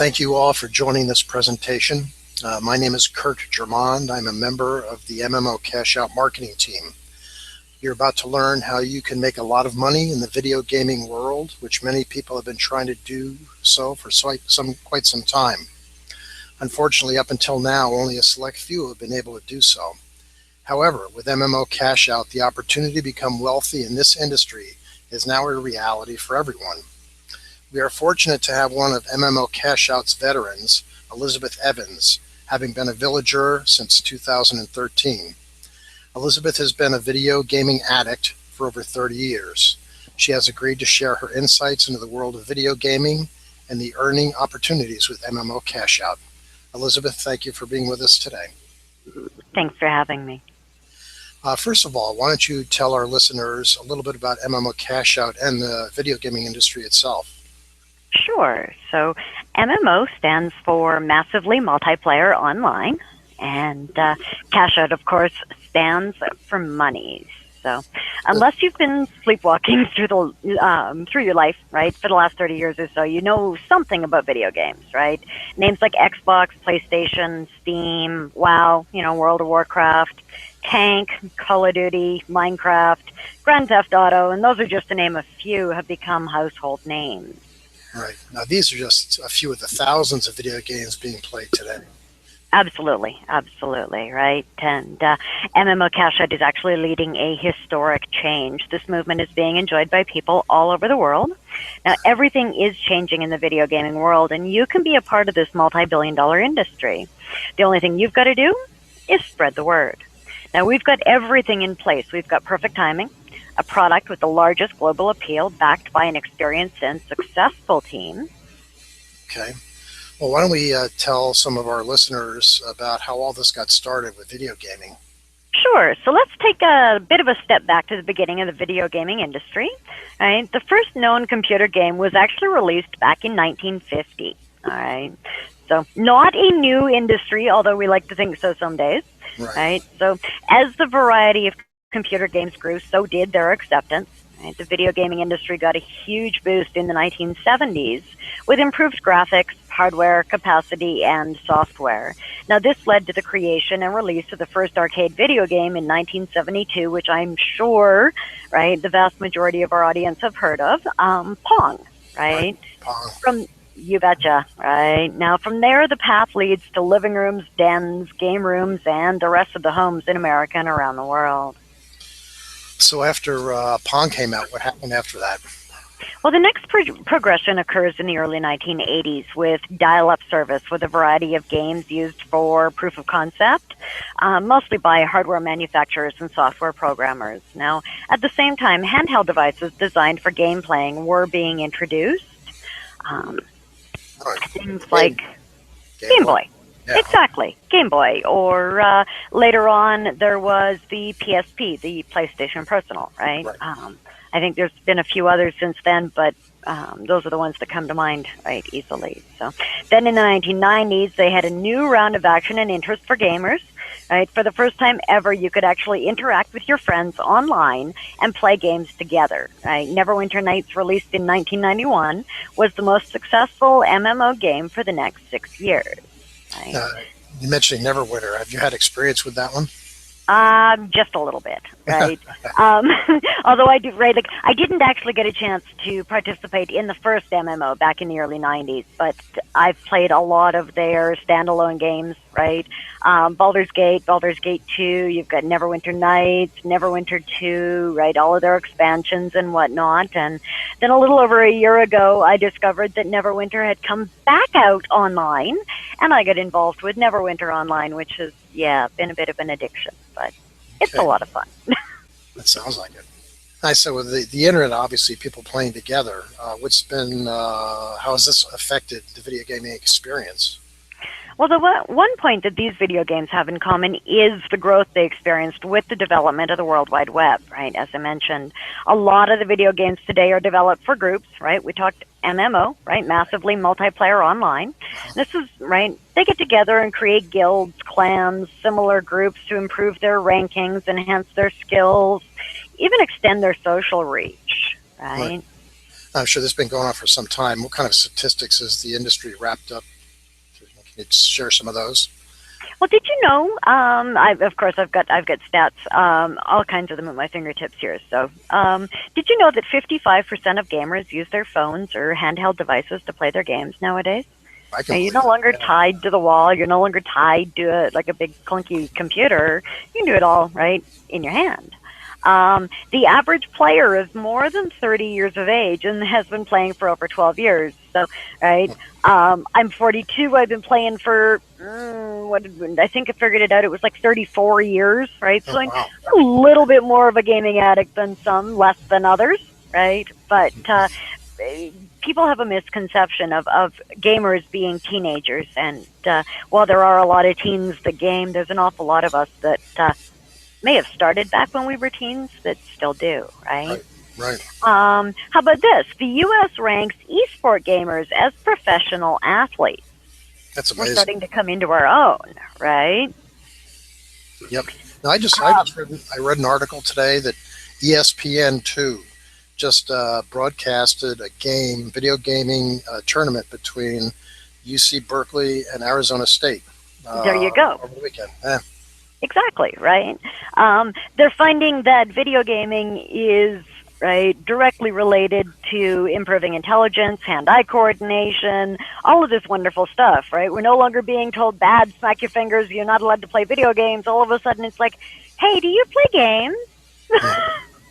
Thank you all for joining this presentation. My name is Kurt Germond. I'm a member of the MMO Cashout marketing team. You're about to learn how you can make a lot of money in the video gaming world, which many people have been trying to do so for quite some time. Unfortunately, up until now, only a select few have been able to do so. However, with MMO Cashout, the opportunity to become wealthy in this industry is now a reality for everyone. We are fortunate to have one of MMO Cashout's veterans, Elizabeth Evans, having been a villager since 2013. Elizabeth has been a video gaming addict for over 30 years. She has agreed to share her insights into the world of video gaming and the earning opportunities with MMO Cashout. Elizabeth, thank you for being with us today. Thanks for having me. First of all, why don't you tell our listeners a little bit about MMO Cashout and the video gaming industry itself? Sure. So MMO stands for Massively Multiplayer Online, and Cashout, of course, stands for money. So unless you've been sleepwalking through your life, right, for the last 30 years or so, you know something about video games, right? Names like Xbox, PlayStation, Steam, WoW, World of Warcraft, Tank, Call of Duty, Minecraft, Grand Theft Auto, and those are just to name a few, have become household names. Right. Now, these are just a few of the thousands of video games being played today. Absolutely, right? And MMO Cashout is actually leading a historic change. This movement is being enjoyed by people all over the world. Now, everything is changing in the video gaming world, and you can be a part of this multi-billion-dollar industry. The only thing you've got to do is spread the word. Now, we've got everything in place. We've got perfect timing, a product with the largest global appeal backed by an experienced and successful team. Okay. Well, why don't we tell some of our listeners about how all this got started with video gaming? Sure. So let's take a bit of a step back to the beginning of the video gaming industry. Right? The first known computer game was actually released back in 1950. All right. So not a new industry, although we like to think so some days. Right? So as the variety of computer games grew, so did their acceptance. Right? The video gaming industry got a huge boost in the 1970s with improved graphics, hardware, capacity, and software. Now, this led to the creation and release of the first arcade video game in 1972, which I'm sure, right, the vast majority of our audience have heard of, Pong, right? Pong. You betcha, right? Now, from there, the path leads to living rooms, dens, game rooms, and the rest of the homes in America and around the world. So after Pong came out, what happened after that? Well, the next progression occurs in the early 1980s with dial-up service with a variety of games used for proof of concept, mostly by hardware manufacturers and software programmers. Now, at the same time, handheld devices designed for game playing were being introduced. Things like Game Boy. Yeah. Exactly, Game Boy. Or later on, there was the PSP, the PlayStation Personal, right? I think there's been a few others since then, but those are the ones that come to mind, right, easily. So then in the 1990s, they had a new round of action and interest for gamers. Right? For the first time ever, you could actually interact with your friends online and play games together. Right? Neverwinter Nights, released in 1991, was the most successful MMO game for the next 6 years. Right? You mentioned Neverwinter. Have you had experience with that one? Just a little bit, right? Although I do, right, like I didn't actually get a chance to participate in the first MMO back in the early 90s, but I've played a lot of their standalone games, right? Baldur's Gate 2, you've got Neverwinter Nights, Neverwinter 2, right? All of their expansions and whatnot. And then a little over a year ago, I discovered that Neverwinter had come back out online, and I got involved with Neverwinter Online, which has, been a bit of an addiction, but it's a lot of fun. That sounds like it. Nice. So with the internet, obviously, people playing together, how has this affected the video gaming experience? Well, the one point that these video games have in common is the growth they experienced with the development of the World Wide Web, right? As I mentioned, a lot of the video games today are developed for groups, right? We talked MMO, right? Massively Multiplayer Online. This is, right, they get together and create guilds, clans, similar groups to improve their rankings, enhance their skills, even extend their social reach, right? I'm sure this has been going on for some time. What kind of statistics is the industry wrapped up? Can you share some of those? Well, did you know? Of course, I've got stats, all kinds of them at my fingertips here. So, did you know that 55% of gamers use their phones or handheld devices to play their games nowadays? I can Now, you're believe no that. longer Yeah. tied to the wall. You're no longer tied to like a big clunky computer. You can do it all right in your hand. The average player is more than 30 years of age and has been playing for over 12 years. So, right, I'm 42. I've been playing for, I think I figured it out. It was like 34 years, right? Oh, So I'm wow. a little bit more of a gaming addict than some, less than others, right? But people have a misconception of gamers being teenagers. And while there are a lot of teens that game, there's an awful lot of us that may have started back when we were teens that still do, right? Right. Right. How about this? The U.S. ranks esport gamers as professional athletes. That's We're amazing. starting to come into our own, right? Yep. Now, I read an article today that ESPN2 just broadcasted a video gaming tournament between UC Berkeley and Arizona State There you go. over the weekend. Exactly, right? They're finding that video gaming is directly related to improving intelligence, hand-eye coordination, all of this wonderful stuff, right? We're no longer being told, bad, smack your fingers, you're not allowed to play video games. All of a sudden it's like, hey, do you play games?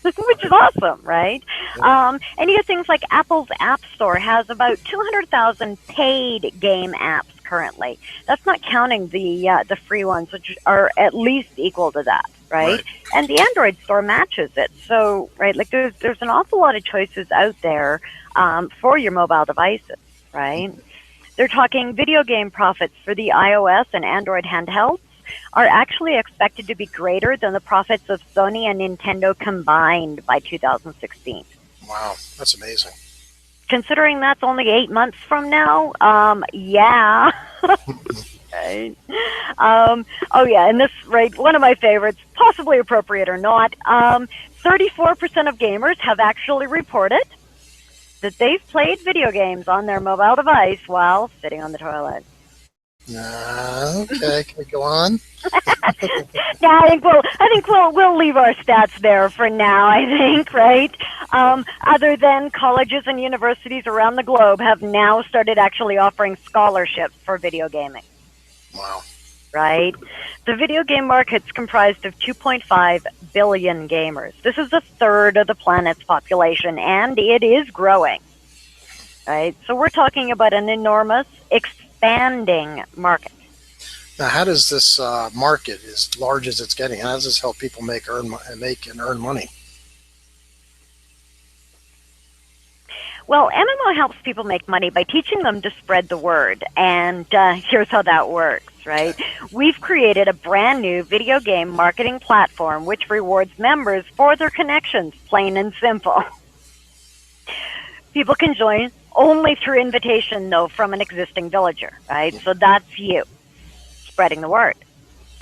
Which is awesome, right? And you have things like Apple's App Store has about 200,000 paid game apps currently. That's not counting the free ones, which are at least equal to that, right? And the Android store matches it. So, right, like there's an awful lot of choices out there for your mobile devices, right? They're talking video game profits for the iOS and Android handhelds are actually expected to be greater than the profits of Sony and Nintendo combined by 2016. Wow, that's amazing. Considering that's only 8 months from now, yeah. Right. Oh yeah, and this, right, one of my favorites, possibly appropriate or not, 34% of gamers have actually reported that they've played video games on their mobile device while sitting on the toilet. Okay, can we go on? Yeah, I think we'll leave our stats there for now. I think, right? Other than colleges and universities around the globe have now started actually offering scholarships for video gaming. Wow. Right? The video game market's comprised of 2.5 billion gamers. This is a third of the planet's population, and it is growing. Right? So we're talking about an enormous, expanding market. Now, how does this market, as large as it's getting, how does this help people make and earn money? Well, MMO helps people make money by teaching them to spread the word. And here's how that works, right? We've created a brand new video game marketing platform which rewards members for their connections, plain and simple. People can join only through invitation, though, from an existing villager, right? So that's you, spreading the word.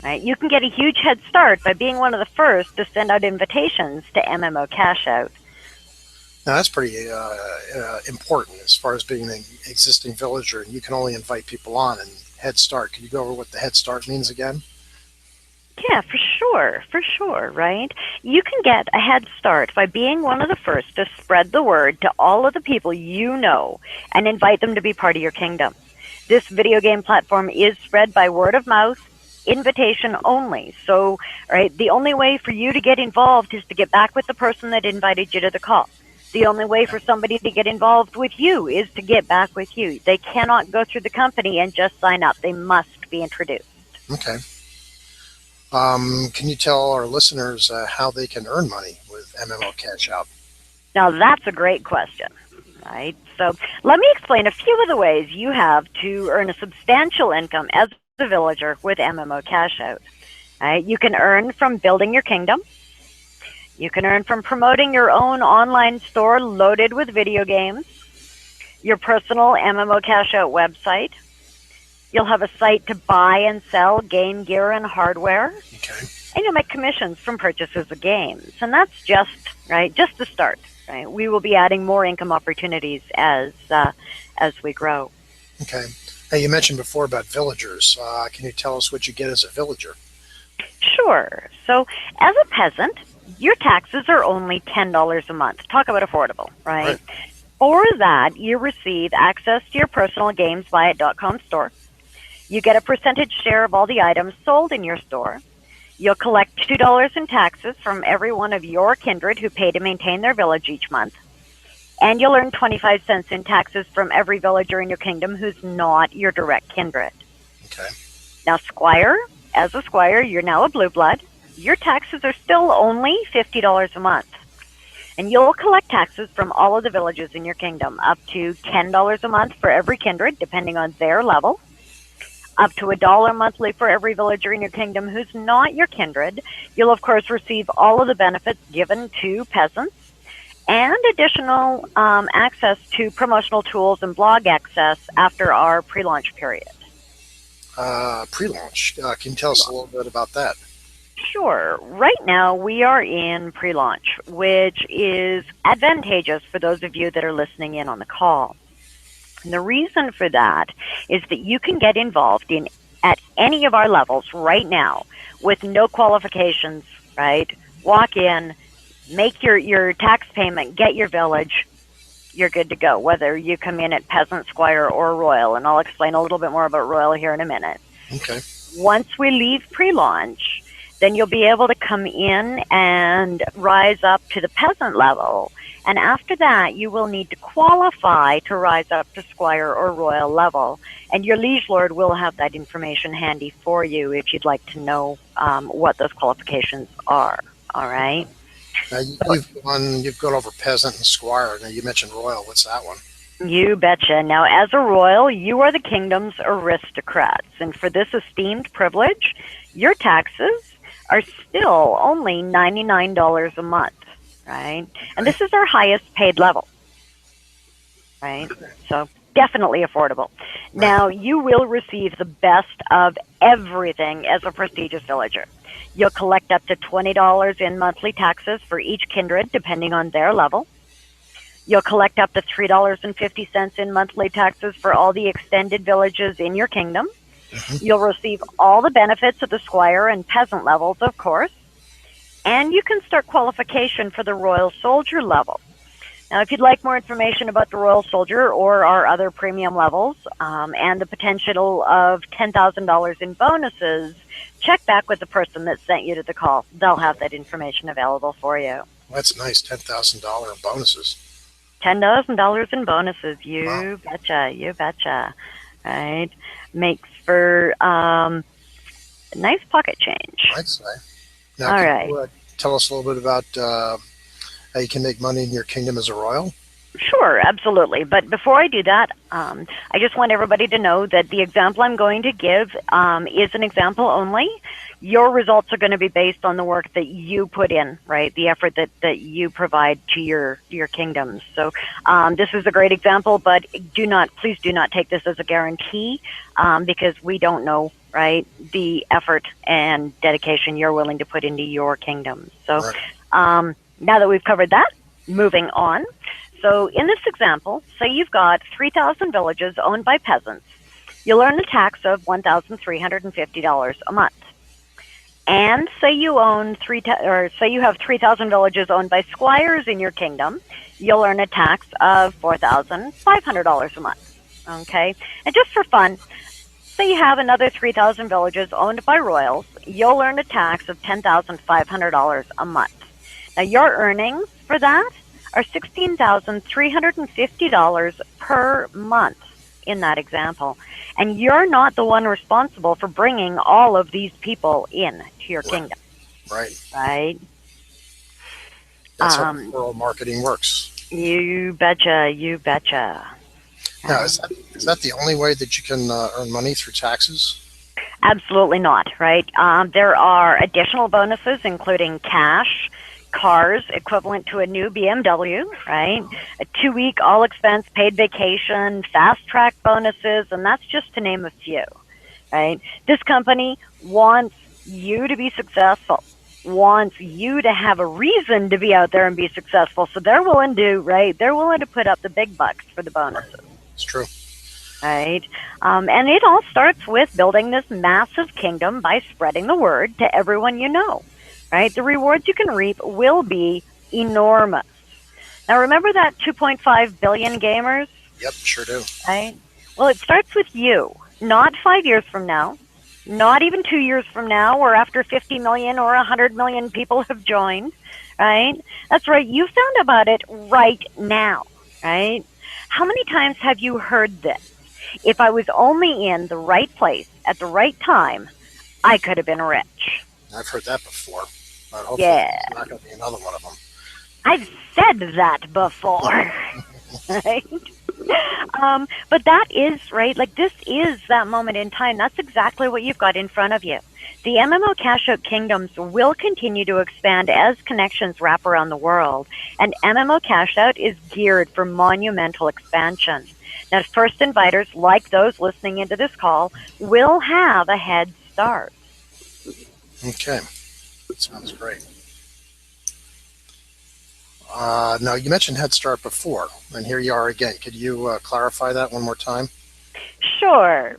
Right? You can get a huge head start by being one of the first to send out invitations to MMO Cashout. Now, that's pretty important as far as being an existing villager, and you can only invite people on and head start. Can you go over what the head start means again? Yeah, for sure, right? You can get a head start by being one of the first to spread the word to all of the people you know and invite them to be part of your kingdom. This video game platform is spread by word of mouth, invitation only. So, right, the only way for you to get involved is to get back with the person that invited you to the call. The only way for somebody to get involved with you is to get back with you. They cannot go through the company and just sign up. They must be introduced. Okay. Can you tell our listeners how they can earn money with MMO Cashout? Now, that's a great question, right? So let me explain a few of the ways you have to earn a substantial income as a villager with MMO Cashout. Right? You can earn from building your kingdom. You can earn from promoting your own online store loaded with video games, your personal MMO Cashout website. You'll have a site to buy and sell game gear and hardware. Okay. And you'll make commissions from purchases of games. And that's just the start. right? We will be adding more income opportunities as we grow. Okay. Now, you mentioned before about villagers. Can you tell us what you get as a villager? Sure. So, as a peasant, your taxes are only $10 a month. Talk about affordable, right? For that, you receive access to your personal GamesBuyIt.com store. You get a percentage share of all the items sold in your store. You'll collect $2 in taxes from every one of your kindred who pay to maintain their village each month. And you'll earn 25 cents in taxes from every villager in your kingdom who's not your direct kindred. Okay. Now, Squire, as a Squire, you're now a blue blood. Your taxes are still only $50 a month. And you'll collect taxes from all of the villages in your kingdom, up to $10 a month for every kindred, depending on their level, up to $1 monthly for every villager in your kingdom who's not your kindred. You'll, of course, receive all of the benefits given to peasants, and additional access to promotional tools and blog access after our pre-launch period. Pre-launch. Can you tell us a little bit about that? Sure. Right now, we are in pre-launch, which is advantageous for those of you that are listening in on the call. And the reason for that is that you can get involved in at any of our levels right now with no qualifications, right? Walk in, make your tax payment, get your village, you're good to go, whether you come in at Peasant, Squire, or Royal. And I'll explain a little bit more about Royal here in a minute. Okay. Once we leave pre-launch, then you'll be able to come in and rise up to the Peasant level. And after that, you will need to qualify to rise up to Squire or Royal level. And your Liege Lord will have that information handy for you if you'd like to know what those qualifications are. All right? Now, you've gone over Peasant and Squire. Now, you mentioned Royal. What's that one? You betcha. Now, as a Royal, you are the kingdom's aristocrats. And for this esteemed privilege, your taxes are still only $99 a month, right? And this is our highest paid level, right? So definitely affordable. Now, you will receive the best of everything as a prestigious villager. You'll collect up to $20 in monthly taxes for each kindred, depending on their level. You'll collect up to $3.50 in monthly taxes for all the extended villages in your kingdom. You'll receive all the benefits of the Squire and Peasant levels, of course. And you can start qualification for the Royal Soldier level. Now, if you'd like more information about the Royal Soldier or our other premium levels and the potential of $10,000 in bonuses, check back with the person that sent you to the call. They'll have that information available for you. Well, that's nice, $10,000 in bonuses. $10,000 in bonuses. You Wow. betcha. You betcha. Right? Makes for nice pocket change. I'd say. Now, All can right. you tell us a little bit about how you can make money in your kingdom as a royal? Sure, absolutely. But before I do that, I just want everybody to know that the example I'm going to give is an example only. Your results are going to be based on the work that you put in, right? The effort that you provide to your kingdoms. So this is a great example, but please do not take this as a guarantee because we don't know, right, the effort and dedication you're willing to put into your kingdoms. So now that we've covered that, moving on. So in this example, say you've got 3,000 villages owned by peasants. You'll earn a tax of $1,350 a month. And say you have 3,000 villages owned by squires in your kingdom, you'll earn a tax of $4,500 a month. Okay? And just for fun, say you have another 3,000 villages owned by royals, you'll earn a tax of $10,500 a month. Now your earnings for that are $16,350 per month in that example. And you're not the one responsible for bringing all of these people in to your kingdom. Right. Right? That's how rural marketing works. You betcha. You betcha. Now, is that the only way that you can earn money through taxes? Absolutely not, right? There are additional bonuses, including cash, cars equivalent to a new BMW, right? A 2-week all-expense paid vacation, fast-track bonuses, and that's just to name a few, right? This company wants you to be successful. wants you to have a reason to be out there and be successful. So they're willing to, right? They're willing to put up the big bucks for the bonuses. Right. It's true. Right? And it all starts with building this massive kingdom by spreading the word to everyone you know. Right? The rewards you can reap will be enormous. Now, remember that 2.5 billion gamers? Yep, sure do. Right? Well, it starts with you, not 5 years from now, not even 2 years from now, or after 50 million or 100 million people have joined, right? That's right. You found about it right now, right? How many times have you heard this? If I was only in the right place at the right time, I could have been rich. I've heard that before, but hopefully Yeah. it's not going to be another one of them. I've said that before, right? But that is, right, like this is that moment in time. That's exactly what you've got in front of you. The MMO Cashout kingdoms will continue to expand as connections wrap around the world, and MMO Cashout is geared for monumental expansion. Now, first inviters, like those listening into this call, will have a head start. Okay, that sounds great. Now, you mentioned Head Start before, and here you are again. Could you clarify that one more time? Sure.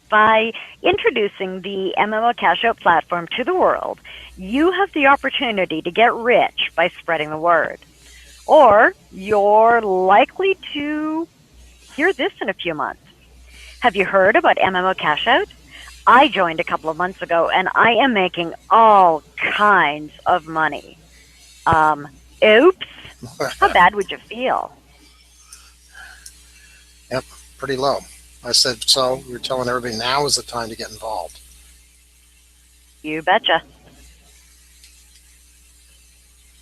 By introducing the MMO Cashout platform to the world, you have the opportunity to get rich by spreading the word. Or you're likely to hear this in a few months. Have you heard about MMO Cashout? I joined a couple of months ago, and I am making all kinds of money. Oops. How bad would you feel? Yep, pretty low. I said, so we're telling everybody now is the time to get involved. You betcha.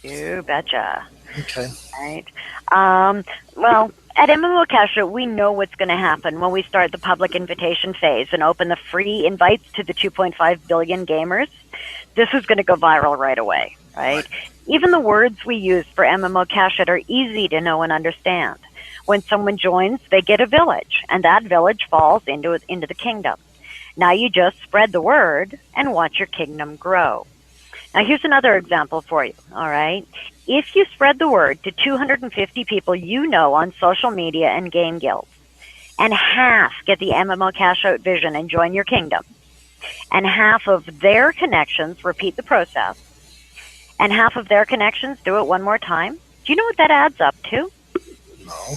You betcha. Okay. Right. Well, at MMO Cashout, we know what's going to happen when we start the public invitation phase and open the free invites to the 2.5 billion gamers. This is going to go viral right away, right? Even the words we use for MMO Cashout are easy to know and understand. When someone joins, they get a village, and that village falls into the kingdom. Now you just spread the word and watch your kingdom grow. Now here's another example for you, all right? If you spread the word to 250 people you know on social media and game guilds, and half get the MMO Cashout vision and join your kingdom, and half of their connections repeat the process, and half of their connections do it one more time, do you know what that adds up to? No.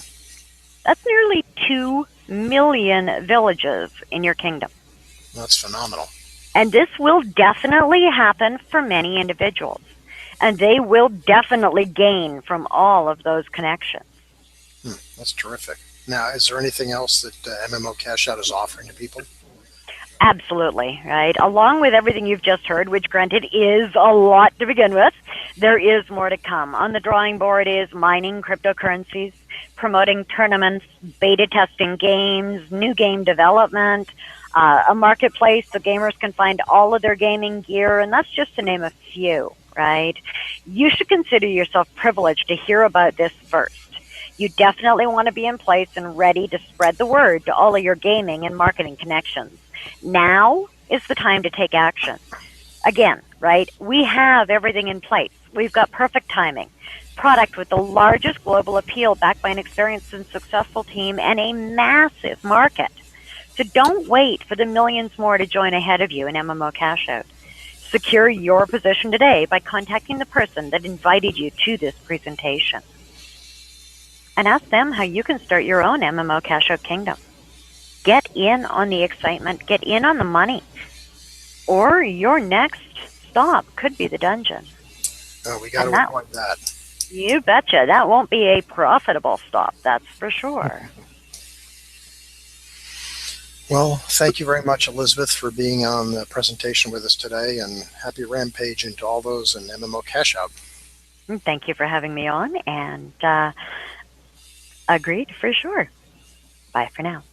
That's nearly 2 million villages in your kingdom. That's phenomenal. And this will definitely happen for many individuals. And they will definitely gain from all of those connections. That's terrific. Now, is there anything else that MMO Cashout is offering to people? Absolutely, right? Along with everything you've just heard, which granted is a lot to begin with, there is more to come. On the drawing board is mining cryptocurrencies, promoting tournaments, beta testing games, new game development, a marketplace so gamers can find all of their gaming gear, and that's just to name a few, right? You should consider yourself privileged to hear about this first. You definitely want to be in place and ready to spread the word to all of your gaming and marketing connections. Now is the time to take action. Again, right, we have everything in place. We've got perfect timing, product with the largest global appeal backed by an experienced and successful team and a massive market. So don't wait for the millions more to join ahead of you in MMO Cashout. Secure your position today by contacting the person that invited you to this presentation. And ask them how you can start your own MMO Cashout kingdom. Get in on the excitement, get in on the money, or your next stop could be the dungeon. Oh, we got to avoid that. You betcha. That won't be a profitable stop, that's for sure. Well, thank you very much, Elizabeth, for being on the presentation with us today, and happy rampage into all those in MMO Cashout. Thank you for having me on, and agreed for sure. Bye for now.